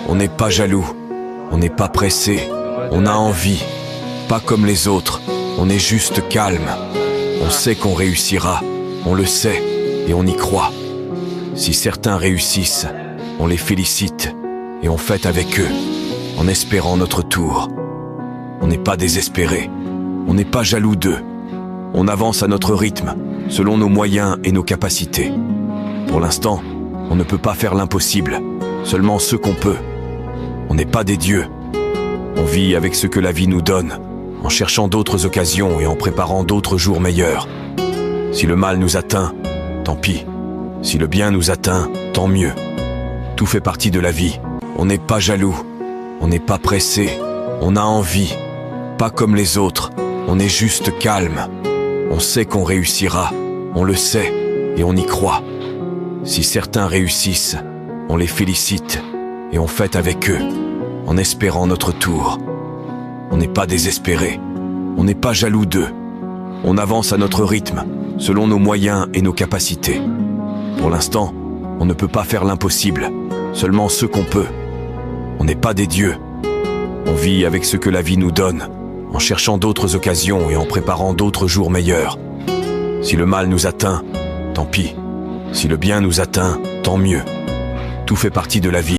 On n'est pas jaloux, on n'est pas pressé, on a envie, pas comme les autres, on est juste calme. On sait qu'on réussira, on le sait et on y croit. Si certains réussissent, on les félicite et on fête avec eux, en espérant notre tour. On n'est pas désespéré, on n'est pas jaloux d'eux. On avance à notre rythme, selon nos moyens et nos capacités. Pour l'instant, on ne peut pas faire l'impossible, seulement ce qu'on peut. On n'est pas des dieux. On vit avec ce que la vie nous donne, en cherchant d'autres occasions et en préparant d'autres jours meilleurs. Si le mal nous atteint, tant pis. Si le bien nous atteint, tant mieux. Tout fait partie de la vie. On n'est pas jaloux, on n'est pas pressé, on a envie, pas comme les autres, on est juste calme. On sait qu'on réussira, on le sait et on y croit. Si certains réussissent, on les félicite et on fête avec eux, en espérant notre tour. On n'est pas désespéré, on n'est pas jaloux d'eux. On avance à notre rythme, selon nos moyens et nos capacités. Pour l'instant, on ne peut pas faire l'impossible, seulement ce qu'on peut. On n'est pas des dieux. On vit avec ce que la vie nous donne, en cherchant d'autres occasions et en préparant d'autres jours meilleurs. Si le mal nous atteint, tant pis. Si le bien nous atteint, tant mieux. Tout fait partie de la vie.